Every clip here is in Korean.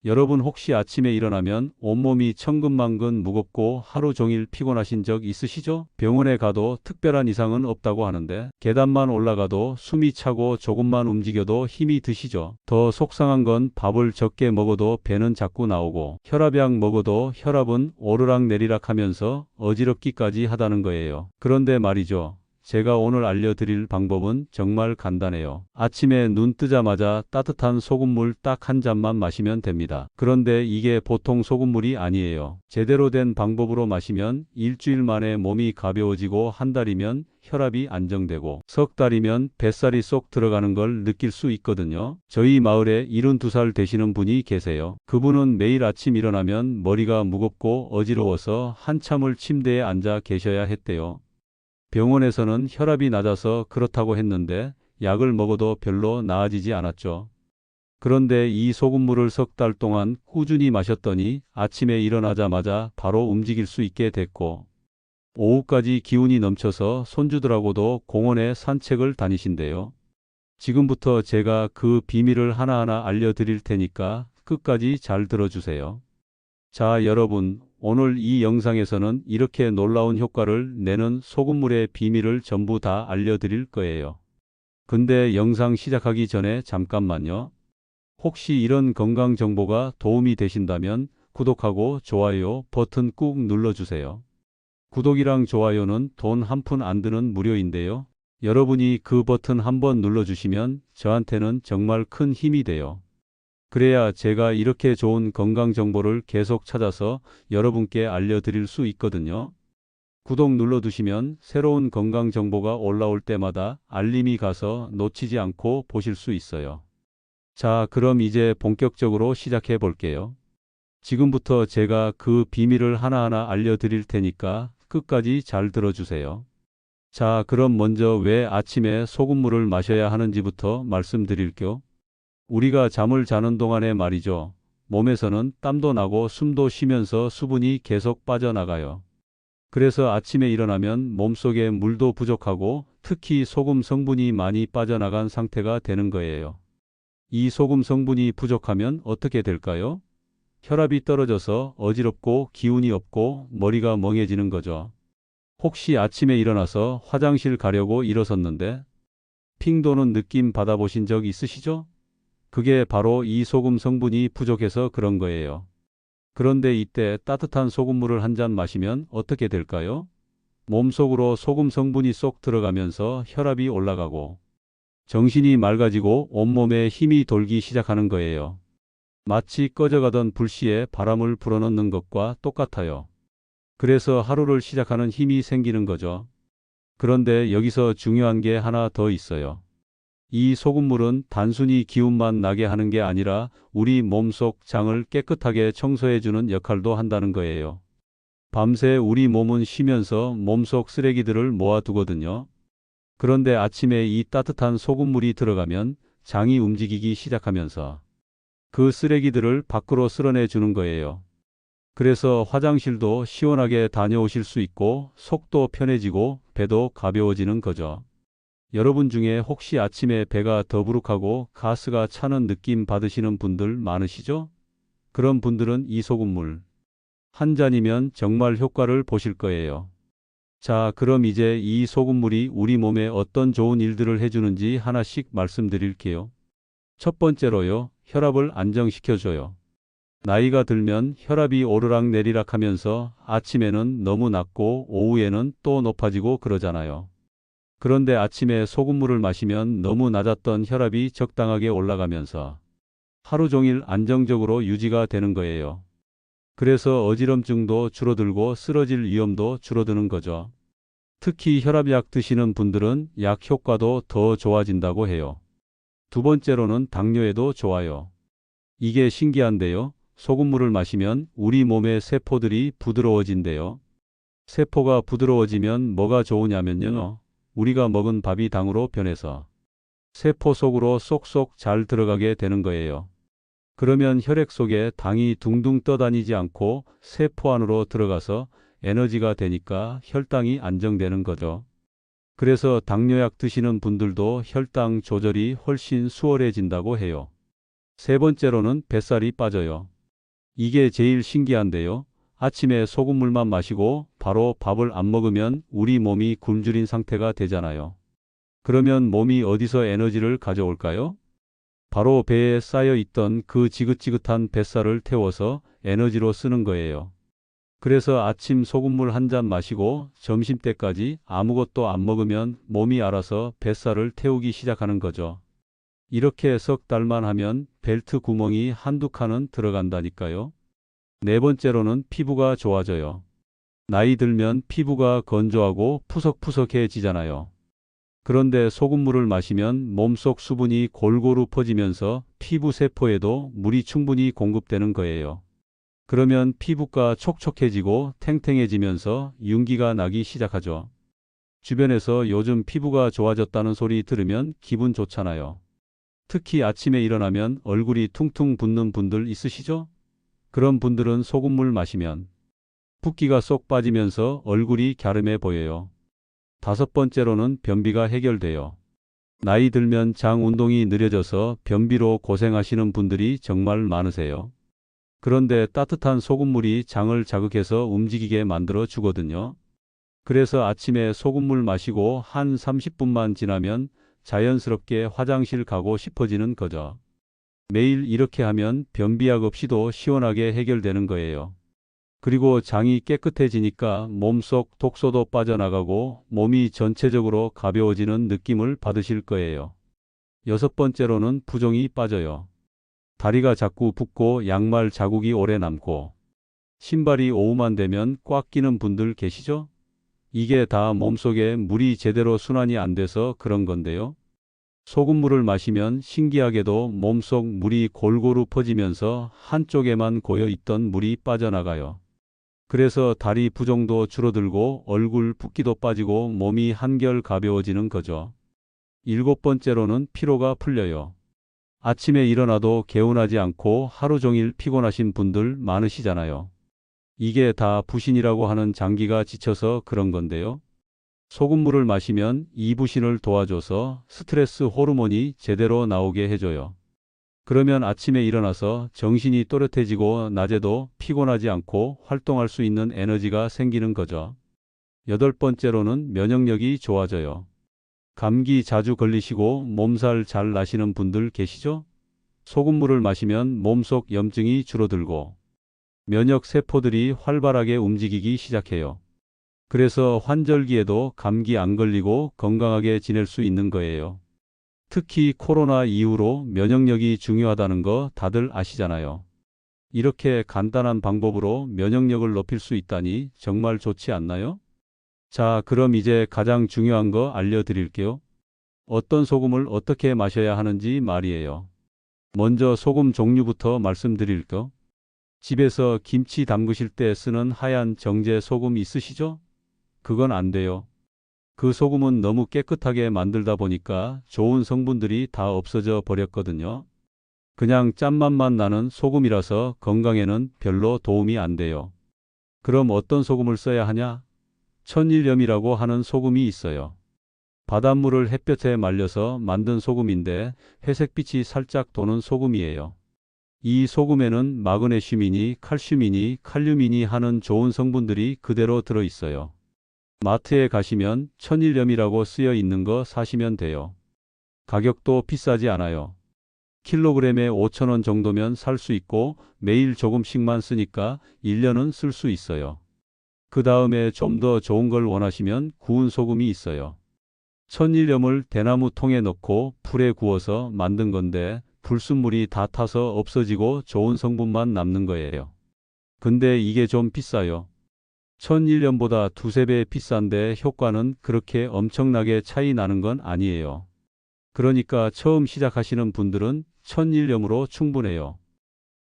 여러분 혹시 아침에 일어나면 온몸이 천근만근 무겁고 하루 종일 피곤하신 적 있으시죠? 병원에 가도 특별한 이상은 없다고 하는데 계단만 올라가도 숨이 차고 조금만 움직여도 힘이 드시죠? 더 속상한 건 밥을 적게 먹어도 배는 자꾸 나오고 혈압약 먹어도 혈압은 오르락내리락 하면서 어지럽기까지 하다는 거예요. 그런데 말이죠. 제가 오늘 알려드릴 방법은 정말 간단해요. 아침에 눈 뜨자마자 따뜻한 소금물 딱 한 잔만 마시면 됩니다. 그런데 이게 보통 소금물이 아니에요. 제대로 된 방법으로 마시면 일주일 만에 몸이 가벼워지고 한 달이면 혈압이 안정되고 석 달이면 뱃살이 쏙 들어가는 걸 느낄 수 있거든요. 저희 마을에 72살 되시는 분이 계세요. 그분은 매일 아침 일어나면 머리가 무겁고 어지러워서 한참을 침대에 앉아 계셔야 했대요. 병원에서는 혈압이 낮아서 그렇다고 했는데 약을 먹어도 별로 나아지지 않았죠. 그런데 이 소금물을 석 달 동안 꾸준히 마셨더니 아침에 일어나자마자 바로 움직일 수 있게 됐고 오후까지 기운이 넘쳐서 손주들하고도 공원에 산책을 다니신대요. 지금부터 제가 그 비밀을 하나하나 알려드릴 테니까 끝까지 잘 들어주세요. 자, 여러분, 오늘 이 영상에서는 이렇게 놀라운 효과를 내는 소금물의 비밀을 전부 다 알려드릴 거예요. 근데 영상 시작하기 전에 잠깐만요. 혹시 이런 건강 정보가 도움이 되신다면 구독하고 좋아요 버튼 꾹 눌러주세요. 구독이랑 좋아요는 돈 한 푼 안 드는 무료인데요. 여러분이 그 버튼 한번 눌러주시면 저한테는 정말 큰 힘이 돼요. 그래야 제가 이렇게 좋은 건강 정보를 계속 찾아서 여러분께 알려드릴 수 있거든요. 구독 눌러두시면 새로운 건강 정보가 올라올 때마다 알림이 가서 놓치지 않고 보실 수 있어요. 자, 그럼 이제 본격적으로 시작해 볼게요. 지금부터 제가 그 비밀을 하나하나 알려드릴 테니까 끝까지 잘 들어주세요. 자, 그럼 먼저 왜 아침에 소금물을 마셔야 하는지부터 말씀드릴게요. 우리가 잠을 자는 동안에 말이죠. 몸에서는 땀도 나고 숨도 쉬면서 수분이 계속 빠져나가요. 그래서 아침에 일어나면 몸속에 물도 부족하고 특히 소금 성분이 많이 빠져나간 상태가 되는 거예요. 이 소금 성분이 부족하면 어떻게 될까요? 혈압이 떨어져서 어지럽고 기운이 없고 머리가 멍해지는 거죠. 혹시 아침에 일어나서 화장실 가려고 일어섰는데 핑 도는 느낌 받아보신 적 있으시죠? 그게 바로 이 소금 성분이 부족해서 그런 거예요. 그런데 이때 따뜻한 소금물을 한 잔 마시면 어떻게 될까요? 몸속으로 소금 성분이 쏙 들어가면서 혈압이 올라가고 정신이 맑아지고 온몸에 힘이 돌기 시작하는 거예요. 마치 꺼져가던 불씨에 바람을 불어넣는 것과 똑같아요. 그래서 하루를 시작하는 힘이 생기는 거죠. 그런데 여기서 중요한 게 하나 더 있어요. 이 소금물은 단순히 기운만 나게 하는 게 아니라 우리 몸속 장을 깨끗하게 청소해주는 역할도 한다는 거예요. 밤새 우리 몸은 쉬면서 몸속 쓰레기들을 모아두거든요. 그런데 아침에 이 따뜻한 소금물이 들어가면 장이 움직이기 시작하면서 그 쓰레기들을 밖으로 쓸어내 주는 거예요. 그래서 화장실도 시원하게 다녀오실 수 있고 속도 편해지고 배도 가벼워지는 거죠. 여러분 중에 혹시 아침에 배가 더부룩하고 가스가 차는 느낌 받으시는 분들 많으시죠? 그런 분들은 이 소금물 한 잔이면 정말 효과를 보실 거예요. 자, 그럼 이제 이 소금물이 우리 몸에 어떤 좋은 일들을 해주는지 하나씩 말씀드릴게요. 첫 번째로요, 혈압을 안정시켜줘요. 나이가 들면 혈압이 오르락내리락 하면서 아침에는 너무 낮고 오후에는 또 높아지고 그러잖아요. 그런데 아침에 소금물을 마시면 너무 낮았던 혈압이 적당하게 올라가면서 하루 종일 안정적으로 유지가 되는 거예요. 그래서 어지럼증도 줄어들고 쓰러질 위험도 줄어드는 거죠. 특히 혈압약 드시는 분들은 약 효과도 더 좋아진다고 해요. 두 번째로는 당뇨에도 좋아요. 이게 신기한데요. 소금물을 마시면 우리 몸의 세포들이 부드러워진대요. 세포가 부드러워지면 뭐가 좋으냐면요. 우리가 먹은 밥이 당으로 변해서 세포 속으로 쏙쏙 잘 들어가게 되는 거예요. 그러면 혈액 속에 당이 둥둥 떠다니지 않고 세포 안으로 들어가서 에너지가 되니까 혈당이 안정되는 거죠. 그래서 당뇨약 드시는 분들도 혈당 조절이 훨씬 수월해진다고 해요. 세 번째로는 뱃살이 빠져요. 이게 제일 신기한데요. 아침에 소금물만 마시고 바로 밥을 안 먹으면 우리 몸이 굶주린 상태가 되잖아요. 그러면 몸이 어디서 에너지를 가져올까요? 바로 배에 쌓여 있던 그 지긋지긋한 뱃살을 태워서 에너지로 쓰는 거예요. 그래서 아침 소금물 한 잔 마시고 점심때까지 아무것도 안 먹으면 몸이 알아서 뱃살을 태우기 시작하는 거죠. 이렇게 석 달만 하면 벨트 구멍이 한두 칸은 들어간다니까요. 네 번째로는 피부가 좋아져요. 나이 들면 피부가 건조하고 푸석푸석해지잖아요. 그런데 소금물을 마시면 몸속 수분이 골고루 퍼지면서 피부 세포에도 물이 충분히 공급되는 거예요. 그러면 피부가 촉촉해지고 탱탱해지면서 윤기가 나기 시작하죠. 주변에서 요즘 피부가 좋아졌다는 소리 들으면 기분 좋잖아요. 특히 아침에 일어나면 얼굴이 퉁퉁 붓는 분들 있으시죠? 그런 분들은 소금물 마시면 붓기가 쏙 빠지면서 얼굴이 갸름해 보여요. 다섯 번째로는 변비가 해결돼요. 나이 들면 장 운동이 느려져서 변비로 고생하시는 분들이 정말 많으세요. 그런데 따뜻한 소금물이 장을 자극해서 움직이게 만들어 주거든요. 그래서 아침에 소금물 마시고 한 30분만 지나면 자연스럽게 화장실 가고 싶어지는 거죠. 매일 이렇게 하면 변비약 없이도 시원하게 해결되는 거예요. 그리고 장이 깨끗해지니까 몸속 독소도 빠져나가고 몸이 전체적으로 가벼워지는 느낌을 받으실 거예요. 여섯 번째로는 부종이 빠져요. 다리가 자꾸 붓고 양말 자국이 오래 남고 신발이 오후만 되면 꽉 끼는 분들 계시죠? 이게 다 몸속에 물이 제대로 순환이 안 돼서 그런 건데요. 소금물을 마시면 신기하게도 몸속 물이 골고루 퍼지면서 한쪽에만 고여 있던 물이 빠져나가요. 그래서 다리 부종도 줄어들고 얼굴 붓기도 빠지고 몸이 한결 가벼워지는 거죠. 일곱 번째로는 피로가 풀려요. 아침에 일어나도 개운하지 않고 하루 종일 피곤하신 분들 많으시잖아요. 이게 다 부신이라고 하는 장기가 지쳐서 그런 건데요. 소금물을 마시면 이 부신을 도와줘서 스트레스 호르몬이 제대로 나오게 해줘요. 그러면 아침에 일어나서 정신이 또렷해지고 낮에도 피곤하지 않고 활동할 수 있는 에너지가 생기는 거죠. 여덟 번째로는 면역력이 좋아져요. 감기 자주 걸리시고 몸살 잘 나시는 분들 계시죠? 소금물을 마시면 몸속 염증이 줄어들고 면역 세포들이 활발하게 움직이기 시작해요. 그래서 환절기에도 감기 안 걸리고 건강하게 지낼 수 있는 거예요. 특히 코로나 이후로 면역력이 중요하다는 거 다들 아시잖아요. 이렇게 간단한 방법으로 면역력을 높일 수 있다니 정말 좋지 않나요? 자, 그럼 이제 가장 중요한 거 알려드릴게요. 어떤 소금을 어떻게 마셔야 하는지 말이에요. 먼저 소금 종류부터 말씀드릴게요. 집에서 김치 담그실 때 쓰는 하얀 정제 소금 있으시죠? 그건 안 돼요. 그 소금은 너무 깨끗하게 만들다 보니까 좋은 성분들이 다 없어져 버렸거든요. 그냥 짠맛만 나는 소금이라서 건강에는 별로 도움이 안 돼요. 그럼 어떤 소금을 써야 하냐? 천일염이라고 하는 소금이 있어요. 바닷물을 햇볕에 말려서 만든 소금인데 회색빛이 살짝 도는 소금이에요. 이 소금에는 마그네슘이니 칼슘이니 칼륨이니 하는 좋은 성분들이 그대로 들어 있어요. 마트에 가시면 천일염이라고 쓰여 있는 거 사시면 돼요. 가격도 비싸지 않아요. 킬로그램에 5,000원 정도면 살 수 있고 매일 조금씩만 쓰니까 1년은 쓸 수 있어요. 그 다음에 좀 더 좋은 걸 원하시면 구운 소금이 있어요. 천일염을 대나무 통에 넣고 불에 구워서 만든 건데 불순물이 다 타서 없어지고 좋은 성분만 남는 거예요. 근데 이게 좀 비싸요. 천일염보다 두세 배 비싼데 효과는 그렇게 엄청나게 차이 나는 건 아니에요. 그러니까 처음 시작하시는 분들은 천일염으로 충분해요.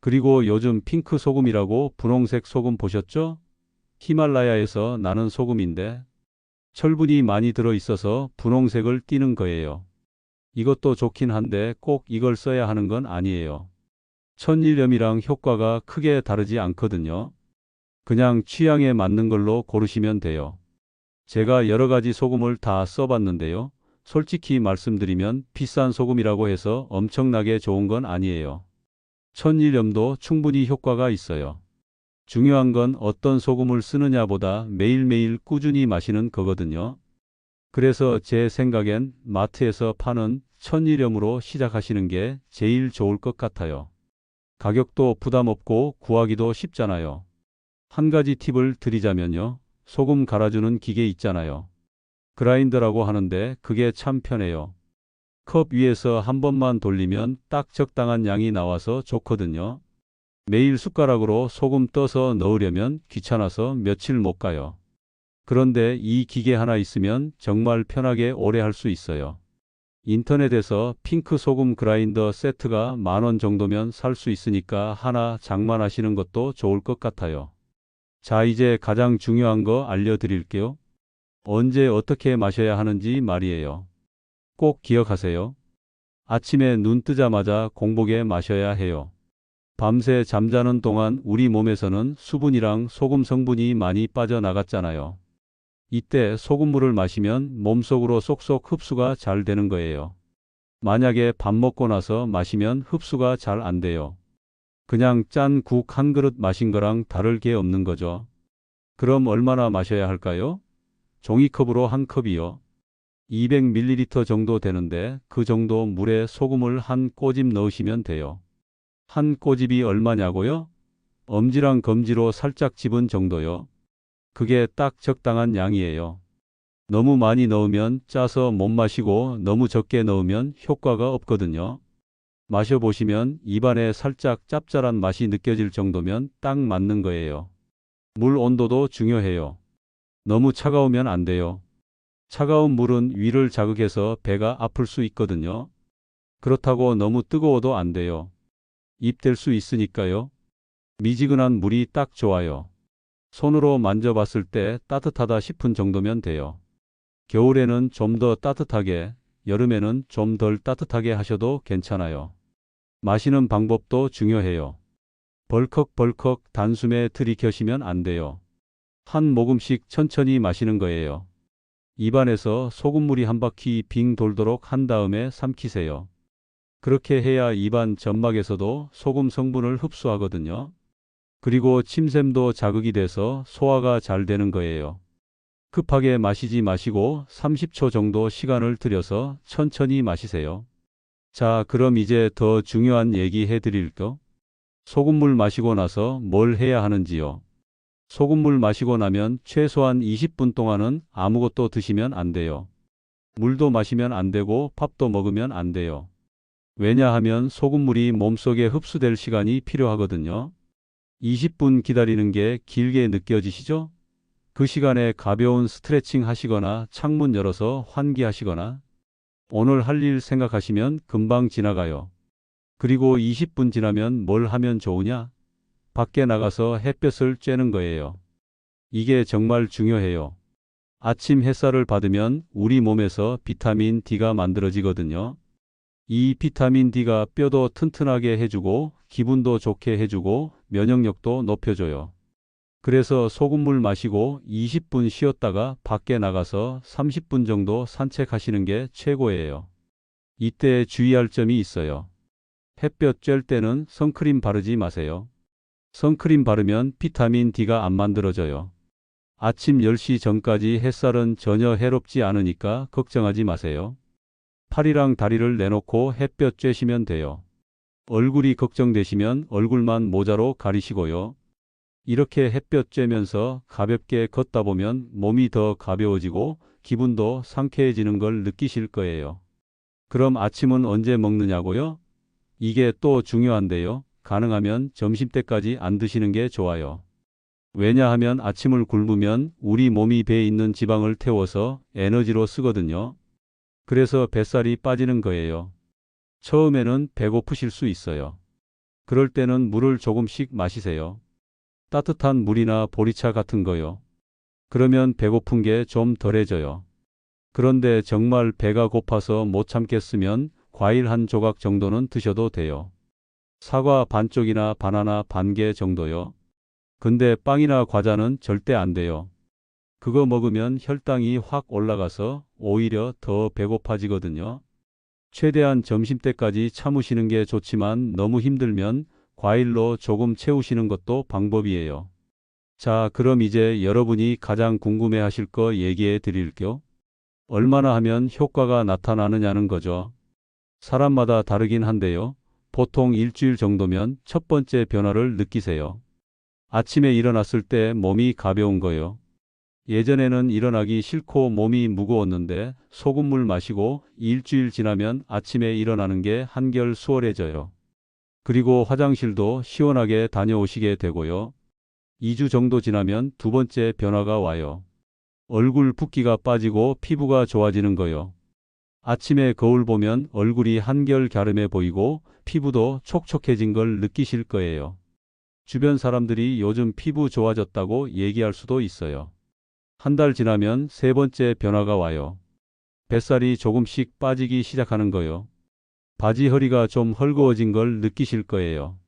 그리고 요즘 핑크 소금이라고 분홍색 소금 보셨죠? 히말라야에서 나는 소금인데 철분이 많이 들어 있어서 분홍색을 띠는 거예요. 이것도 좋긴 한데 꼭 이걸 써야 하는 건 아니에요. 천일염이랑 효과가 크게 다르지 않거든요. 그냥 취향에 맞는 걸로 고르시면 돼요. 제가 여러 가지 소금을 다 써봤는데요. 솔직히 말씀드리면 비싼 소금이라고 해서 엄청나게 좋은 건 아니에요. 천일염도 충분히 효과가 있어요. 중요한 건 어떤 소금을 쓰느냐보다 매일매일 꾸준히 마시는 거거든요. 그래서 제 생각엔 마트에서 파는 천일염으로 시작하시는 게 제일 좋을 것 같아요. 가격도 부담 없고 구하기도 쉽잖아요. 한 가지 팁을 드리자면요. 소금 갈아주는 기계 있잖아요. 그라인더라고 하는데 그게 참 편해요. 컵 위에서 한 번만 돌리면 딱 적당한 양이 나와서 좋거든요. 매일 숟가락으로 소금 떠서 넣으려면 귀찮아서 며칠 못 가요. 그런데 이 기계 하나 있으면 정말 편하게 오래 할 수 있어요. 인터넷에서 핑크 소금 그라인더 세트가 10,000원 정도면 살 수 있으니까 하나 장만하시는 것도 좋을 것 같아요. 자, 이제 가장 중요한 거 알려드릴게요. 언제 어떻게 마셔야 하는지 말이에요. 꼭 기억하세요. 아침에 눈 뜨자마자 공복에 마셔야 해요. 밤새 잠자는 동안 우리 몸에서는 수분이랑 소금 성분이 많이 빠져나갔잖아요. 이때 소금물을 마시면 몸속으로 쏙쏙 흡수가 잘 되는 거예요. 만약에 밥 먹고 나서 마시면 흡수가 잘 안 돼요. 그냥 짠 국 한 그릇 마신 거랑 다를 게 없는 거죠. 그럼 얼마나 마셔야 할까요? 종이컵으로 한 컵이요. 200ml 정도 되는데 그 정도 물에 소금을 한 꼬집 넣으시면 돼요. 한 꼬집이 얼마냐고요? 엄지랑 검지로 살짝 집은 정도요. 그게 딱 적당한 양이에요. 너무 많이 넣으면 짜서 못 마시고 너무 적게 넣으면 효과가 없거든요. 마셔보시면 입안에 살짝 짭짤한 맛이 느껴질 정도면 딱 맞는 거예요. 물 온도도 중요해요. 너무 차가우면 안 돼요. 차가운 물은 위를 자극해서 배가 아플 수 있거든요. 그렇다고 너무 뜨거워도 안 돼요. 입될 수 있으니까요. 미지근한 물이 딱 좋아요. 손으로 만져봤을 때 따뜻하다 싶은 정도면 돼요. 겨울에는 좀 더 따뜻하게, 여름에는 좀 덜 따뜻하게 하셔도 괜찮아요. 마시는 방법도 중요해요. 벌컥벌컥 단숨에 들이켜시면 안 돼요. 한 모금씩 천천히 마시는 거예요. 입안에서 소금물이 한 바퀴 빙 돌도록 한 다음에 삼키세요. 그렇게 해야 입안 점막에서도 소금 성분을 흡수하거든요. 그리고 침샘도 자극이 돼서 소화가 잘 되는 거예요. 급하게 마시지 마시고 30초 정도 시간을 들여서 천천히 마시세요. 자, 그럼 이제 더 중요한 얘기 해드릴게요. 소금물 마시고 나서 뭘 해야 하는지요. 소금물 마시고 나면 최소한 20분 동안은 아무것도 드시면 안 돼요. 물도 마시면 안 되고 밥도 먹으면 안 돼요. 왜냐하면 소금물이 몸속에 흡수될 시간이 필요하거든요. 20분 기다리는 게 길게 느껴지시죠? 그 시간에 가벼운 스트레칭 하시거나 창문 열어서 환기하시거나 오늘 할 일 생각하시면 금방 지나가요. 그리고 20분 지나면 뭘 하면 좋으냐? 밖에 나가서 햇볕을 쬐는 거예요. 이게 정말 중요해요. 아침 햇살을 받으면 우리 몸에서 비타민 D가 만들어지거든요. 이 비타민 D가 뼈도 튼튼하게 해주고 기분도 좋게 해주고 면역력도 높여줘요. 그래서 소금물 마시고 20분 쉬었다가 밖에 나가서 30분 정도 산책하시는 게 최고예요. 이때 주의할 점이 있어요. 햇볕 쬐을 때는 선크림 바르지 마세요. 선크림 바르면 비타민 D가 안 만들어져요. 아침 10시 전까지 햇살은 전혀 해롭지 않으니까 걱정하지 마세요. 팔이랑 다리를 내놓고 햇볕 쬐시면 돼요. 얼굴이 걱정되시면 얼굴만 모자로 가리시고요. 이렇게 햇볕 쬐면서 가볍게 걷다 보면 몸이 더 가벼워지고 기분도 상쾌해지는 걸 느끼실 거예요. 그럼 아침은 언제 먹느냐고요? 이게 또 중요한데요. 가능하면 점심때까지 안 드시는 게 좋아요. 왜냐하면 아침을 굶으면 우리 몸이 배에 있는 지방을 태워서 에너지로 쓰거든요. 그래서 뱃살이 빠지는 거예요. 처음에는 배고프실 수 있어요. 그럴 때는 물을 조금씩 마시세요. 따뜻한 물이나 보리차 같은 거요. 그러면 배고픈 게 좀 덜해져요. 그런데 정말 배가 고파서 못 참겠으면 과일 한 조각 정도는 드셔도 돼요. 사과 반쪽이나 바나나 반 개 정도요. 근데 빵이나 과자는 절대 안 돼요. 그거 먹으면 혈당이 확 올라가서 오히려 더 배고파지거든요. 최대한 점심때까지 참으시는 게 좋지만 너무 힘들면 과일로 조금 채우시는 것도 방법이에요. 자, 그럼 이제 여러분이 가장 궁금해 하실 거 얘기해 드릴게요. 얼마나 하면 효과가 나타나느냐는 거죠. 사람마다 다르긴 한데요. 보통 일주일 정도면 첫 번째 변화를 느끼세요. 아침에 일어났을 때 몸이 가벼운 거요. 예전에는 일어나기 싫고 몸이 무거웠는데 소금물 마시고 일주일 지나면 아침에 일어나는 게 한결 수월해져요. 그리고 화장실도 시원하게 다녀오시게 되고요. 2주 정도 지나면 두 번째 변화가 와요. 얼굴 붓기가 빠지고 피부가 좋아지는 거요. 아침에 거울 보면 얼굴이 한결 갸름해 보이고 피부도 촉촉해진 걸 느끼실 거예요. 주변 사람들이 요즘 피부 좋아졌다고 얘기할 수도 있어요. 한 달 지나면 세 번째 변화가 와요. 뱃살이 조금씩 빠지기 시작하는 거요. 바지 허리가 좀 헐거워진 걸 느끼실 거예요.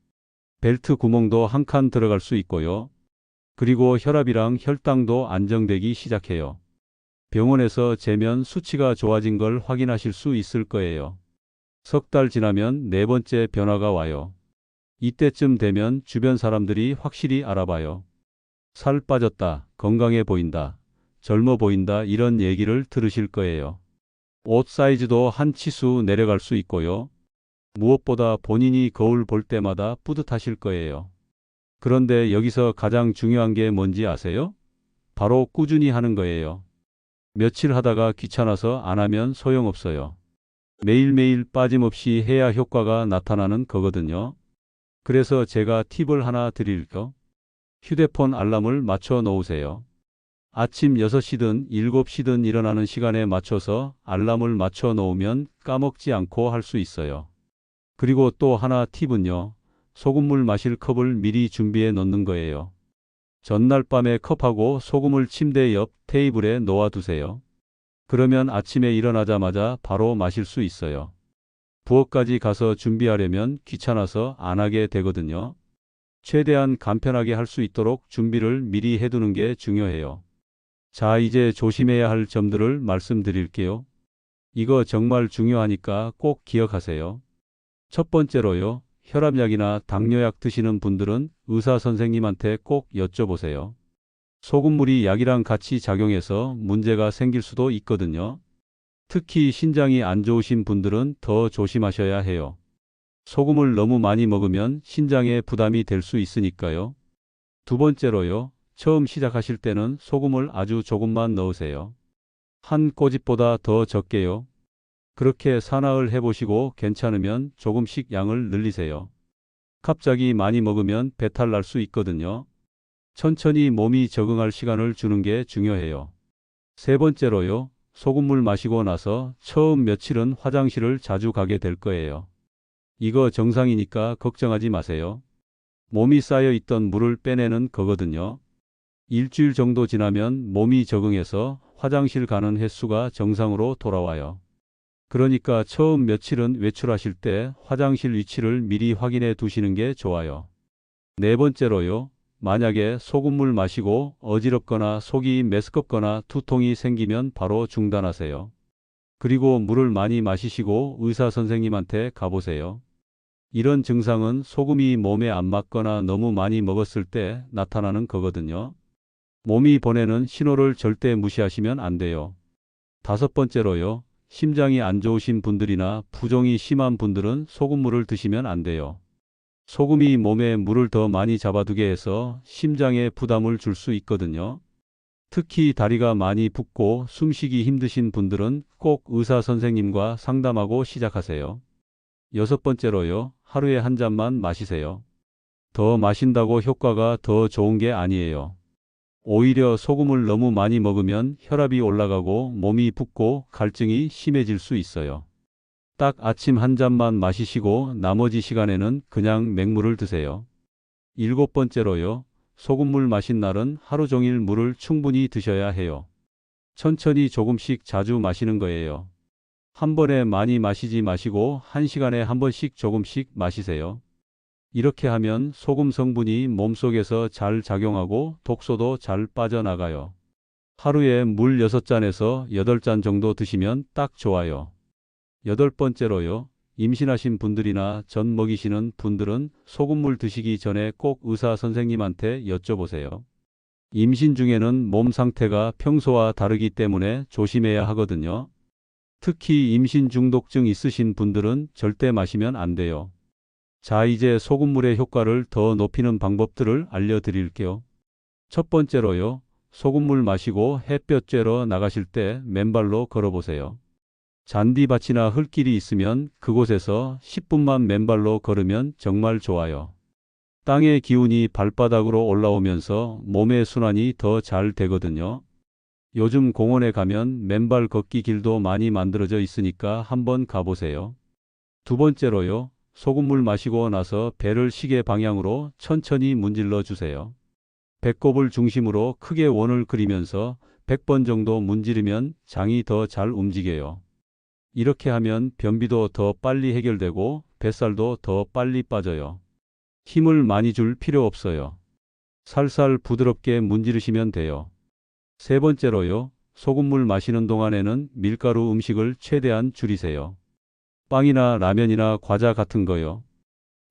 벨트 구멍도 한 칸 들어갈 수 있고요. 그리고 혈압이랑 혈당도 안정되기 시작해요. 병원에서 재면 수치가 좋아진 걸 확인하실 수 있을 거예요. 석 달 지나면 네 번째 변화가 와요. 이때쯤 되면 주변 사람들이 확실히 알아봐요. 살 빠졌다, 건강해 보인다, 젊어 보인다 이런 얘기를 들으실 거예요. 옷 사이즈도 한 치수 내려갈 수 있고요. 무엇보다 본인이 거울 볼 때마다 뿌듯하실 거예요. 그런데 여기서 가장 중요한 게 뭔지 아세요? 바로 꾸준히 하는 거예요. 며칠 하다가 귀찮아서 안 하면 소용없어요. 매일매일 빠짐없이 해야 효과가 나타나는 거거든요. 그래서 제가 팁을 하나 드릴게요. 휴대폰 알람을 맞춰 놓으세요. 아침 6시든 7시든 일어나는 시간에 맞춰서 알람을 맞춰 놓으면 까먹지 않고 할 수 있어요. 그리고 또 하나 팁은요. 소금물 마실 컵을 미리 준비해 놓는 거예요. 전날 밤에 컵하고 소금을 침대 옆 테이블에 놓아두세요. 그러면 아침에 일어나자마자 바로 마실 수 있어요. 부엌까지 가서 준비하려면 귀찮아서 안 하게 되거든요. 최대한 간편하게 할 수 있도록 준비를 미리 해두는 게 중요해요. 자, 이제 조심해야 할 점들을 말씀드릴게요. 이거 정말 중요하니까 꼭 기억하세요. 첫 번째로요. 혈압약이나 당뇨약 드시는 분들은 의사 선생님한테 꼭 여쭤보세요. 소금물이 약이랑 같이 작용해서 문제가 생길 수도 있거든요. 특히 신장이 안 좋으신 분들은 더 조심하셔야 해요. 소금을 너무 많이 먹으면 신장에 부담이 될 수 있으니까요. 두 번째로요. 처음 시작하실 때는 소금을 아주 조금만 넣으세요. 한 꼬집보다 더 적게요. 그렇게 사나흘 해보시고 괜찮으면 조금씩 양을 늘리세요. 갑자기 많이 먹으면 배탈 날 수 있거든요. 천천히 몸이 적응할 시간을 주는 게 중요해요. 세 번째로요. 소금물 마시고 나서 처음 며칠은 화장실을 자주 가게 될 거예요. 이거 정상이니까 걱정하지 마세요. 몸이 쌓여 있던 물을 빼내는 거거든요. 일주일 정도 지나면 몸이 적응해서 화장실 가는 횟수가 정상으로 돌아와요. 그러니까 처음 며칠은 외출하실 때 화장실 위치를 미리 확인해 두시는 게 좋아요. 네 번째로요. 만약에 소금물 마시고 어지럽거나 속이 메스껍거나 두통이 생기면 바로 중단하세요. 그리고 물을 많이 마시시고 의사 선생님한테 가보세요. 이런 증상은 소금이 몸에 안 맞거나 너무 많이 먹었을 때 나타나는 거거든요. 몸이 보내는 신호를 절대 무시하시면 안 돼요. 다섯 번째로요. 심장이 안 좋으신 분들이나 부종이 심한 분들은 소금물을 드시면 안 돼요. 소금이 몸에 물을 더 많이 잡아두게 해서 심장에 부담을 줄 수 있거든요. 특히 다리가 많이 붓고 숨쉬기 힘드신 분들은 꼭 의사 선생님과 상담하고 시작하세요. 여섯 번째로요. 하루에 한 잔만 마시세요. 더 마신다고 효과가 더 좋은 게 아니에요. 오히려 소금을 너무 많이 먹으면 혈압이 올라가고 몸이 붓고 갈증이 심해질 수 있어요. 딱 아침 한 잔만 마시시고 나머지 시간에는 그냥 맹물을 드세요. 일곱 번째로요. 소금물 마신 날은 하루 종일 물을 충분히 드셔야 해요. 천천히 조금씩 자주 마시는 거예요. 한 번에 많이 마시지 마시고 한 시간에 한 번씩 조금씩 마시세요. 이렇게 하면 소금 성분이 몸속에서 잘 작용하고 독소도 잘 빠져나가요. 하루에 물 6잔에서 8잔 정도 드시면 딱 좋아요. 여덟 번째로요. 임신하신 분들이나 젖 먹이시는 분들은 소금물 드시기 전에 꼭 의사 선생님한테 여쭤보세요. 임신 중에는 몸 상태가 평소와 다르기 때문에 조심해야 하거든요. 특히 임신 중독증 있으신 분들은 절대 마시면 안 돼요. 자, 이제 소금물의 효과를 더 높이는 방법들을 알려드릴게요. 첫 번째로요. 소금물 마시고 햇볕 쬐러 나가실 때 맨발로 걸어보세요. 잔디밭이나 흙길이 있으면 그곳에서 10분만 맨발로 걸으면 정말 좋아요. 땅의 기운이 발바닥으로 올라오면서 몸의 순환이 더 잘 되거든요. 요즘 공원에 가면 맨발 걷기 길도 많이 만들어져 있으니까 한번 가보세요. 두 번째로요. 소금물 마시고 나서 배를 시계 방향으로 천천히 문질러 주세요. 배꼽을 중심으로 크게 원을 그리면서 100번 정도 문지르면 장이 더 잘 움직여요. 이렇게 하면 변비도 더 빨리 해결되고 뱃살도 더 빨리 빠져요. 힘을 많이 줄 필요 없어요. 살살 부드럽게 문지르시면 돼요. 세 번째로요. 소금물 마시는 동안에는 밀가루 음식을 최대한 줄이세요. 빵이나 라면이나 과자 같은 거요.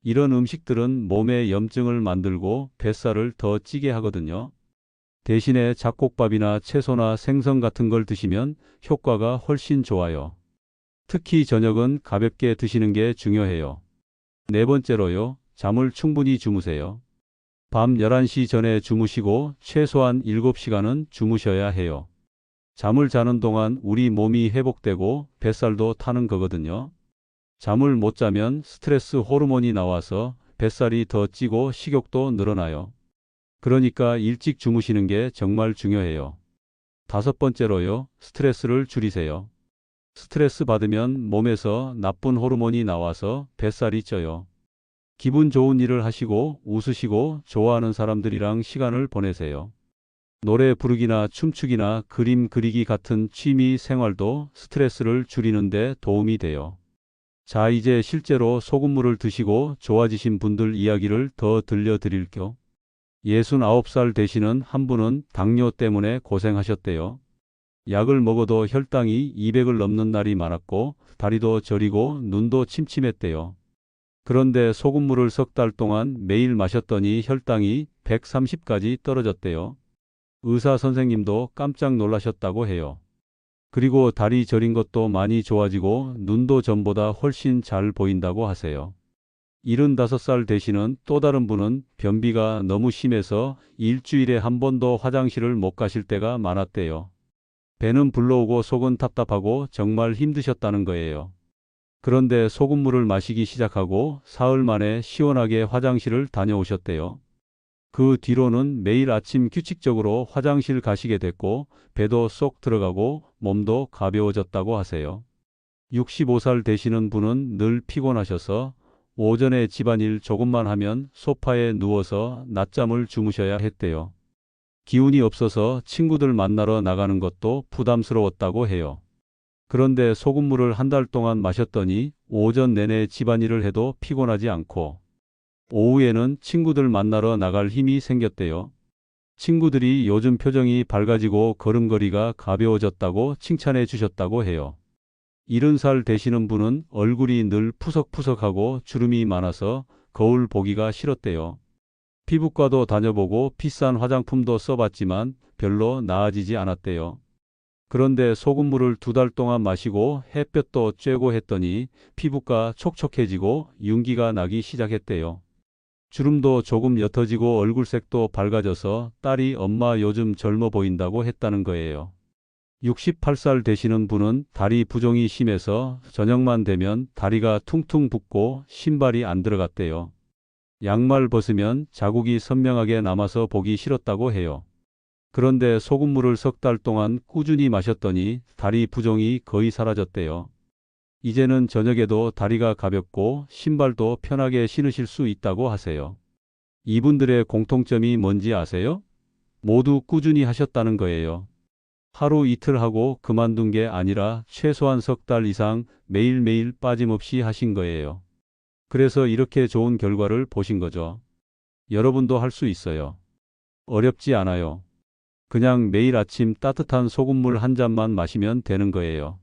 이런 음식들은 몸에 염증을 만들고 뱃살을 더 찌게 하거든요. 대신에 잡곡밥이나 채소나 생선 같은 걸 드시면 효과가 훨씬 좋아요. 특히 저녁은 가볍게 드시는 게 중요해요. 네 번째로요. 잠을 충분히 주무세요. 밤 11시 전에 주무시고 최소한 7시간은 주무셔야 해요. 잠을 자는 동안 우리 몸이 회복되고 뱃살도 타는 거거든요. 잠을 못 자면 스트레스 호르몬이 나와서 뱃살이 더 찌고 식욕도 늘어나요. 그러니까 일찍 주무시는 게 정말 중요해요. 다섯 번째로요. 스트레스를 줄이세요. 스트레스 받으면 몸에서 나쁜 호르몬이 나와서 뱃살이 쪄요. 기분 좋은 일을 하시고 웃으시고 좋아하는 사람들이랑 시간을 보내세요. 노래 부르기나 춤추기나 그림 그리기 같은 취미 생활도 스트레스를 줄이는데 도움이 돼요. 자, 이제 실제로 소금물을 드시고 좋아지신 분들 이야기를 더 들려드릴게요. 69살 되시는 한 분은 당뇨 때문에 고생하셨대요. 약을 먹어도 혈당이 200을 넘는 날이 많았고 다리도 저리고 눈도 침침했대요. 그런데 소금물을 석 달 동안 매일 마셨더니 혈당이 130까지 떨어졌대요. 의사 선생님도 깜짝 놀라셨다고 해요. 그리고 다리 저린 것도 많이 좋아지고 눈도 전보다 훨씬 잘 보인다고 하세요. 75살 되시는 또 다른 분은 변비가 너무 심해서 일주일에 한 번도 화장실을 못 가실 때가 많았대요. 배는 불러오고 속은 답답하고 정말 힘드셨다는 거예요. 그런데 소금물을 마시기 시작하고 사흘 만에 시원하게 화장실을 다녀오셨대요. 그 뒤로는 매일 아침 규칙적으로 화장실 가시게 됐고 배도 쏙 들어가고 몸도 가벼워졌다고 하세요. 65살 되시는 분은 늘 피곤하셔서 오전에 집안일 조금만 하면 소파에 누워서 낮잠을 주무셔야 했대요. 기운이 없어서 친구들 만나러 나가는 것도 부담스러웠다고 해요. 그런데 소금물을 한 달 동안 마셨더니 오전 내내 집안일을 해도 피곤하지 않고 오후에는 친구들 만나러 나갈 힘이 생겼대요. 친구들이 요즘 표정이 밝아지고 걸음걸이가 가벼워졌다고 칭찬해 주셨다고 해요. 70살 되시는 분은 얼굴이 늘 푸석푸석하고 주름이 많아서 거울 보기가 싫었대요. 피부과도 다녀보고 비싼 화장품도 써봤지만 별로 나아지지 않았대요. 그런데 소금물을 2달 동안 마시고 햇볕도 쬐고 했더니 피부가 촉촉해지고 윤기가 나기 시작했대요. 주름도 조금 옅어지고 얼굴색도 밝아져서 딸이 엄마 요즘 젊어 보인다고 했다는 거예요. 68살 되시는 분은 다리 부종이 심해서 저녁만 되면 다리가 퉁퉁 붓고 신발이 안 들어갔대요. 양말 벗으면 자국이 선명하게 남아서 보기 싫었다고 해요. 그런데 소금물을 석 달 동안 꾸준히 마셨더니 다리 부종이 거의 사라졌대요. 이제는 저녁에도 다리가 가볍고 신발도 편하게 신으실 수 있다고 하세요. 이분들의 공통점이 뭔지 아세요? 모두 꾸준히 하셨다는 거예요. 하루 이틀 하고 그만둔 게 아니라 최소한 석 달 이상 매일매일 빠짐없이 하신 거예요. 그래서 이렇게 좋은 결과를 보신 거죠. 여러분도 할 수 있어요. 어렵지 않아요. 그냥 매일 아침 따뜻한 소금물 한 잔만 마시면 되는 거예요.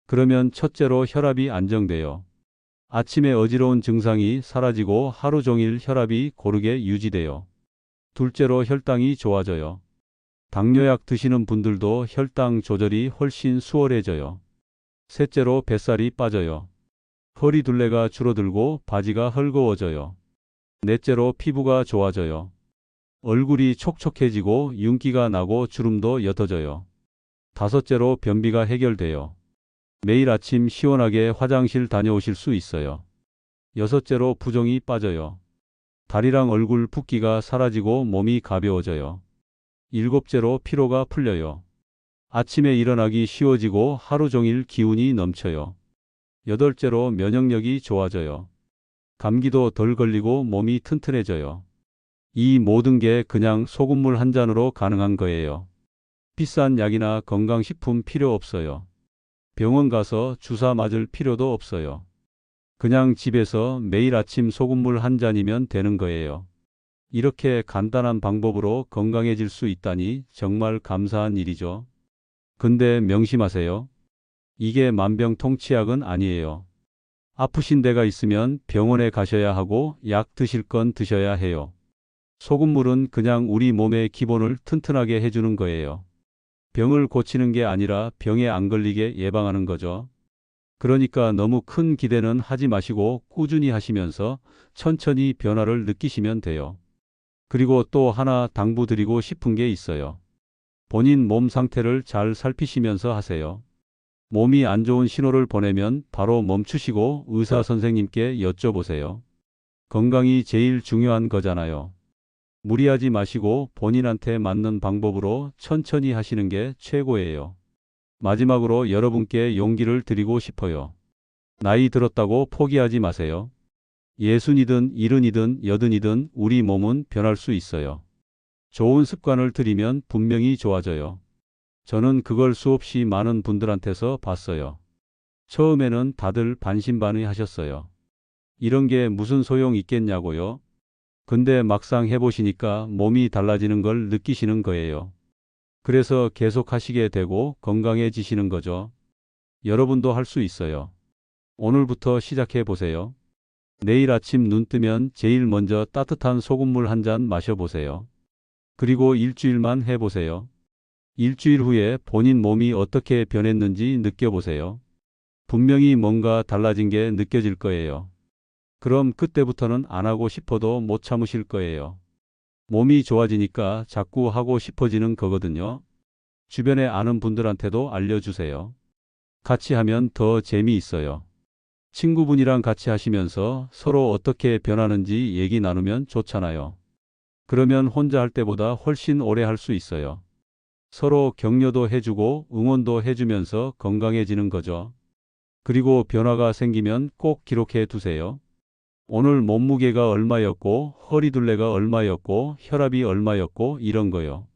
그러면 첫째로 혈압이 안정돼요. 아침에 어지러운 증상이 사라지고 하루 종일 혈압이 고르게 유지돼요. 둘째로 혈당이 좋아져요. 당뇨약 드시는 분들도 혈당 조절이 훨씬 수월해져요. 셋째로 뱃살이 빠져요. 허리 둘레가 줄어들고 바지가 헐거워져요. 넷째로 피부가 좋아져요. 얼굴이 촉촉해지고 윤기가 나고 주름도 옅어져요. 다섯째로 변비가 해결돼요. 매일 아침 시원하게 화장실 다녀오실 수 있어요. 여섯째로 부종이 빠져요. 다리랑 얼굴 붓기가 사라지고 몸이 가벼워져요. 일곱째로 피로가 풀려요. 아침에 일어나기 쉬워지고 하루 종일 기운이 넘쳐요. 여덟째로 면역력이 좋아져요. 감기도 덜 걸리고 몸이 튼튼해져요. 이 모든 게 그냥 소금물 한 잔으로 가능한 거예요. 비싼 약이나 건강식품 필요 없어요. 병원 가서 주사 맞을 필요도 없어요. 그냥 집에서 매일 아침 소금물 한 잔이면 되는 거예요. 이렇게 간단한 방법으로 건강해질 수 있다니 정말 감사한 일이죠. 근데 명심하세요. 이게 만병통치약은 아니에요. 아프신 데가 있으면 병원에 가셔야 하고 약 드실 건 드셔야 해요. 소금물은 그냥 우리 몸의 기본을 튼튼하게 해주는 거예요. 병을 고치는 게 아니라 병에 안 걸리게 예방하는 거죠. 그러니까 너무 큰 기대는 하지 마시고 꾸준히 하시면서 천천히 변화를 느끼시면 돼요. 그리고 또 하나 당부드리고 싶은 게 있어요. 본인 몸 상태를 잘 살피시면서 하세요. 몸이 안 좋은 신호를 보내면 바로 멈추시고 의사 선생님께 여쭤보세요. 건강이 제일 중요한 거잖아요. 무리하지 마시고 본인한테 맞는 방법으로 천천히 하시는 게 최고예요. 마지막으로 여러분께 용기를 드리고 싶어요. 나이 들었다고 포기하지 마세요. 60이든 70이든 80이든 우리 몸은 변할 수 있어요. 좋은 습관을 들이면 분명히 좋아져요. 저는 그걸 수없이 많은 분들한테서 봤어요. 처음에는 다들 반신반의하셨어요. 이런 게 무슨 소용 있겠냐고요? 근데 막상 해보시니까 몸이 달라지는 걸 느끼시는 거예요. 그래서 계속 하시게 되고 건강해지시는 거죠. 여러분도 할 수 있어요. 오늘부터 시작해 보세요. 내일 아침 눈 뜨면 제일 먼저 따뜻한 소금물 한 잔 마셔보세요. 그리고 일주일만 해보세요. 일주일 후에 본인 몸이 어떻게 변했는지 느껴보세요. 분명히 뭔가 달라진 게 느껴질 거예요. 그럼 그때부터는 안 하고 싶어도 못 참으실 거예요. 몸이 좋아지니까 자꾸 하고 싶어지는 거거든요. 주변에 아는 분들한테도 알려주세요. 같이 하면 더 재미있어요. 친구분이랑 같이 하시면서 서로 어떻게 변하는지 얘기 나누면 좋잖아요. 그러면 혼자 할 때보다 훨씬 오래 할 수 있어요. 서로 격려도 해주고 응원도 해주면서 건강해지는 거죠. 그리고 변화가 생기면 꼭 기록해 두세요. 오늘 몸무게가 얼마였고, 허리둘레가 얼마였고, 혈압이 얼마였고, 이런 거요.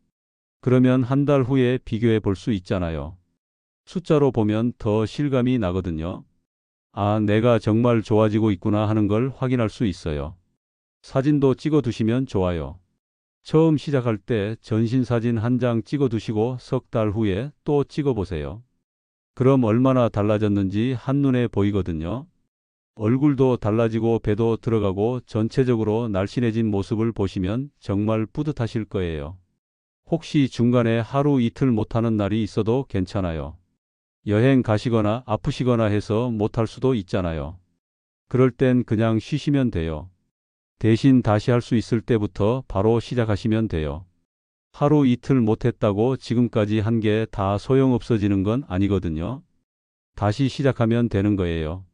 그러면 한 달 후에 비교해 볼 수 있잖아요. 숫자로 보면 더 실감이 나거든요. 아, 내가 정말 좋아지고 있구나 하는 걸 확인할 수 있어요. 사진도 찍어 두시면 좋아요. 처음 시작할 때 전신 사진 한 장 찍어 두시고 석 달 후에 또 찍어 보세요. 그럼 얼마나 달라졌는지 한눈에 보이거든요. 얼굴도 달라지고 배도 들어가고 전체적으로 날씬해진 모습을 보시면 정말 뿌듯하실 거예요. 혹시 중간에 하루 이틀 못하는 날이 있어도 괜찮아요. 여행 가시거나 아프시거나 해서 못할 수도 있잖아요. 그럴 땐 그냥 쉬시면 돼요. 대신 다시 할 수 있을 때부터 바로 시작하시면 돼요. 하루 이틀 못했다고 지금까지 한 게 다 소용없어지는 건 아니거든요. 다시 시작하면 되는 거예요.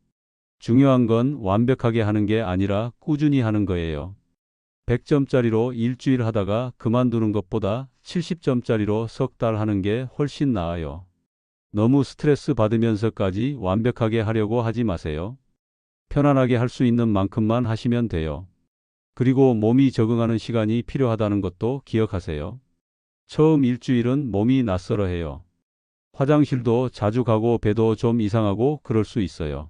중요한 건 완벽하게 하는 게 아니라 꾸준히 하는 거예요. 100점짜리로 일주일 하다가 그만두는 것보다 70점짜리로 석 달 하는 게 훨씬 나아요. 너무 스트레스 받으면서까지 완벽하게 하려고 하지 마세요. 편안하게 할 수 있는 만큼만 하시면 돼요. 그리고 몸이 적응하는 시간이 필요하다는 것도 기억하세요. 처음 일주일은 몸이 낯설어해요. 화장실도 자주 가고 배도 좀 이상하고 그럴 수 있어요.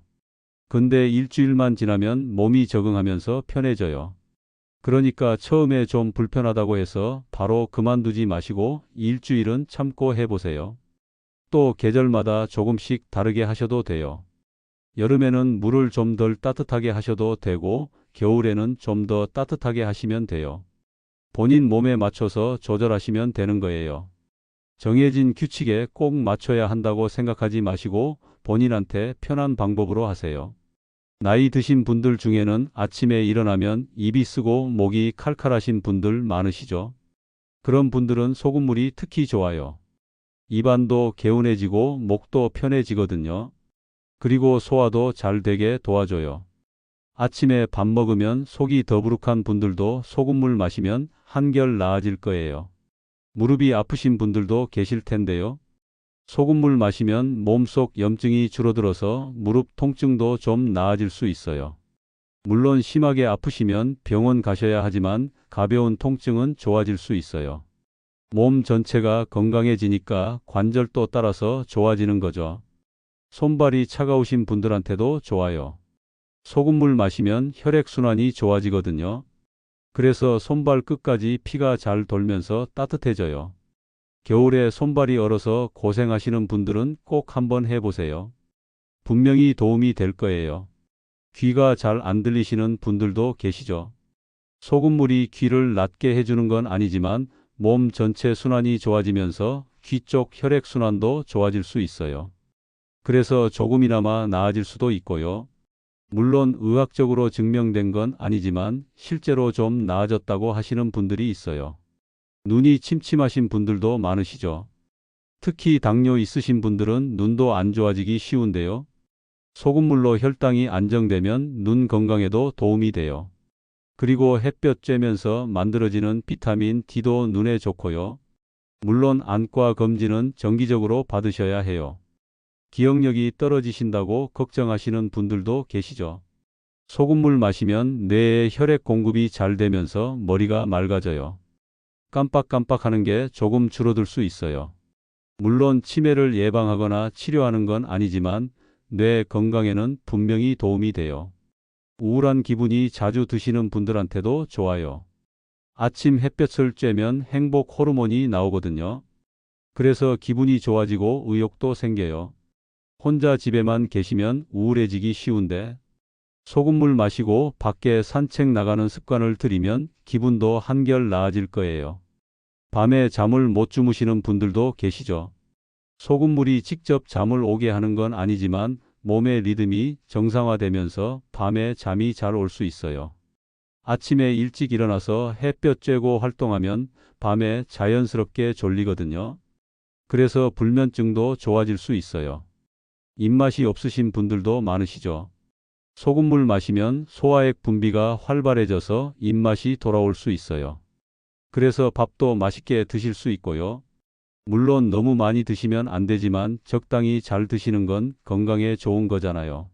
근데 일주일만 지나면 몸이 적응하면서 편해져요. 그러니까 처음에 좀 불편하다고 해서 바로 그만두지 마시고 일주일은 참고 해보세요. 또 계절마다 조금씩 다르게 하셔도 돼요. 여름에는 물을 좀 덜 따뜻하게 하셔도 되고 겨울에는 좀 더 따뜻하게 하시면 돼요. 본인 몸에 맞춰서 조절하시면 되는 거예요. 정해진 규칙에 꼭 맞춰야 한다고 생각하지 마시고 본인한테 편한 방법으로 하세요. 나이 드신 분들 중에는 아침에 일어나면 입이 쓰고 목이 칼칼하신 분들 많으시죠? 그런 분들은 소금물이 특히 좋아요. 입안도 개운해지고 목도 편해지거든요. 그리고 소화도 잘 되게 도와줘요. 아침에 밥 먹으면 속이 더부룩한 분들도 소금물 마시면 한결 나아질 거예요. 무릎이 아프신 분들도 계실 텐데요. 소금물 마시면 몸속 염증이 줄어들어서 무릎 통증도 좀 나아질 수 있어요. 물론 심하게 아프시면 병원 가셔야 하지만 가벼운 통증은 좋아질 수 있어요. 몸 전체가 건강해지니까 관절도 따라서 좋아지는 거죠. 손발이 차가우신 분들한테도 좋아요. 소금물 마시면 혈액순환이 좋아지거든요. 그래서 손발 끝까지 피가 잘 돌면서 따뜻해져요. 겨울에 손발이 얼어서 고생하시는 분들은 꼭 한번 해보세요. 분명히 도움이 될 거예요. 귀가 잘 안 들리시는 분들도 계시죠. 소금물이 귀를 낫게 해주는 건 아니지만 몸 전체 순환이 좋아지면서 귀 쪽 혈액순환도 좋아질 수 있어요. 그래서 조금이나마 나아질 수도 있고요. 물론 의학적으로 증명된 건 아니지만 실제로 좀 나아졌다고 하시는 분들이 있어요. 눈이 침침하신 분들도 많으시죠. 특히 당뇨 있으신 분들은 눈도 안 좋아지기 쉬운데요. 소금물로 혈당이 안정되면 눈 건강에도 도움이 돼요. 그리고 햇볕 쬐면서 만들어지는 비타민 D도 눈에 좋고요. 물론 안과 검진은 정기적으로 받으셔야 해요. 기억력이 떨어지신다고 걱정하시는 분들도 계시죠. 소금물 마시면 뇌에 혈액 공급이 잘 되면서 머리가 맑아져요. 깜빡깜빡하는 게 조금 줄어들 수 있어요. 물론 치매를 예방하거나 치료하는 건 아니지만 뇌 건강에는 분명히 도움이 돼요. 우울한 기분이 자주 드시는 분들한테도 좋아요. 아침 햇볕을 쬐면 행복 호르몬이 나오거든요. 그래서 기분이 좋아지고 의욕도 생겨요. 혼자 집에만 계시면 우울해지기 쉬운데 소금물 마시고 밖에 산책 나가는 습관을 들이면 기분도 한결 나아질 거예요. 밤에 잠을 못 주무시는 분들도 계시죠. 소금물이 직접 잠을 오게 하는 건 아니지만 몸의 리듬이 정상화되면서 밤에 잠이 잘 올 수 있어요. 아침에 일찍 일어나서 햇볕 쬐고 활동하면 밤에 자연스럽게 졸리거든요. 그래서 불면증도 좋아질 수 있어요. 입맛이 없으신 분들도 많으시죠. 소금물 마시면 소화액 분비가 활발해져서 입맛이 돌아올 수 있어요. 그래서 밥도 맛있게 드실 수 있고요. 물론 너무 많이 드시면 안 되지만 적당히 잘 드시는 건 건강에 좋은 거잖아요.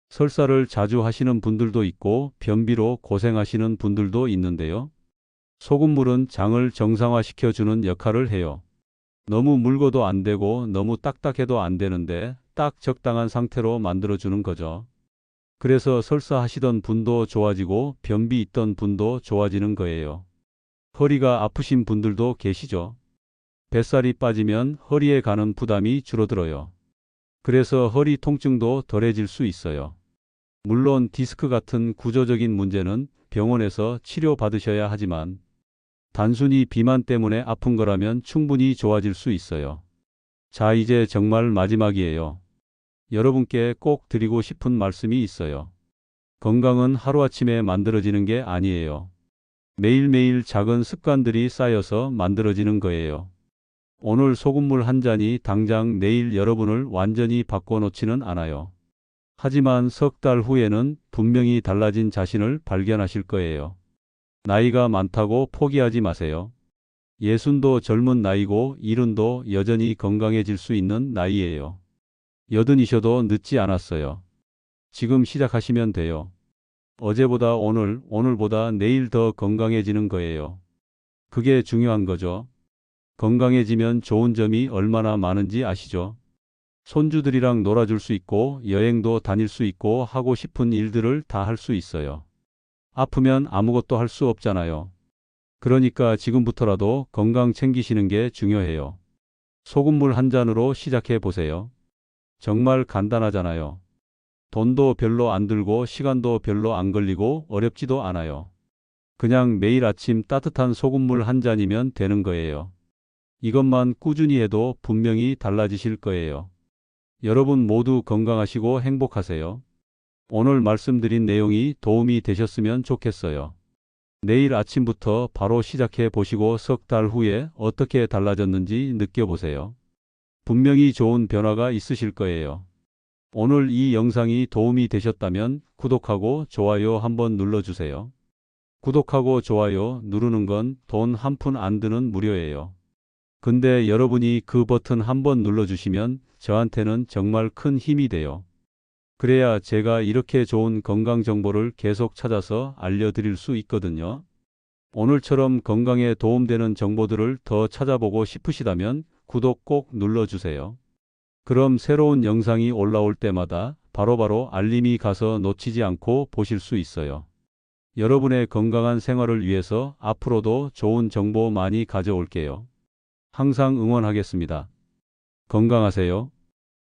설사를 자주 하시는 분들도 있고 변비로 고생하시는 분들도 있는데요. 소금물은 장을 정상화시켜주는 역할을 해요. 너무 묽어도 안 되고 너무 딱딱해도 안 되는데 딱 적당한 상태로 만들어주는 거죠. 그래서 설사하시던 분도 좋아지고 변비 있던 분도 좋아지는 거예요. 허리가 아프신 분들도 계시죠. 뱃살이 빠지면 허리에 가는 부담이 줄어들어요. 그래서 허리 통증도 덜해질 수 있어요. 물론 디스크 같은 구조적인 문제는 병원에서 치료받으셔야 하지만 단순히 비만 때문에 아픈 거라면 충분히 좋아질 수 있어요. 자, 이제 정말 마지막이에요. 여러분께 꼭 드리고 싶은 말씀이 있어요. 건강은 하루아침에 만들어지는 게 아니에요. 매일매일 작은 습관들이 쌓여서 만들어지는 거예요. 오늘 소금물 한 잔이 당장 내일 여러분을 완전히 바꿔놓지는 않아요. 하지만 석 달 후에는 분명히 달라진 자신을 발견하실 거예요. 나이가 많다고 포기하지 마세요. 60도 젊은 나이고 70도 여전히 건강해질 수 있는 나이예요. 80이셔도 늦지 않았어요. 지금 시작하시면 돼요. 어제보다 오늘, 오늘보다 내일 더 건강해지는 거예요. 그게 중요한 거죠. 건강해지면 좋은 점이 얼마나 많은지 아시죠? 손주들이랑 놀아줄 수 있고 여행도 다닐 수 있고 하고 싶은 일들을 다 할 수 있어요. 아프면 아무것도 할 수 없잖아요. 그러니까 지금부터라도 건강 챙기시는 게 중요해요. 소금물 한 잔으로 시작해 보세요. 정말 간단하잖아요. 돈도 별로 안 들고 시간도 별로 안 걸리고 어렵지도 않아요. 그냥 매일 아침 따뜻한 소금물 한 잔이면 되는 거예요. 이것만 꾸준히 해도 분명히 달라지실 거예요. 여러분 모두 건강하시고 행복하세요. 오늘 말씀드린 내용이 도움이 되셨으면 좋겠어요. 내일 아침부터 바로 시작해 보시고 석 달 후에 어떻게 달라졌는지 느껴보세요. 분명히 좋은 변화가 있으실 거예요. 오늘 이 영상이 도움이 되셨다면 구독하고 좋아요 한번 눌러주세요. 구독하고 좋아요 누르는 건 돈 한 푼 안 드는 무료예요. 근데 여러분이 그 버튼 한번 눌러주시면 저한테는 정말 큰 힘이 돼요. 그래야 제가 이렇게 좋은 건강 정보를 계속 찾아서 알려드릴 수 있거든요. 오늘처럼 건강에 도움되는 정보들을 더 찾아보고 싶으시다면 구독 꼭 눌러주세요. 그럼 새로운 영상이 올라올 때마다 바로바로 알림이 가서 놓치지 않고 보실 수 있어요. 여러분의 건강한 생활을 위해서 앞으로도 좋은 정보 많이 가져올게요. 항상 응원하겠습니다. 건강하세요.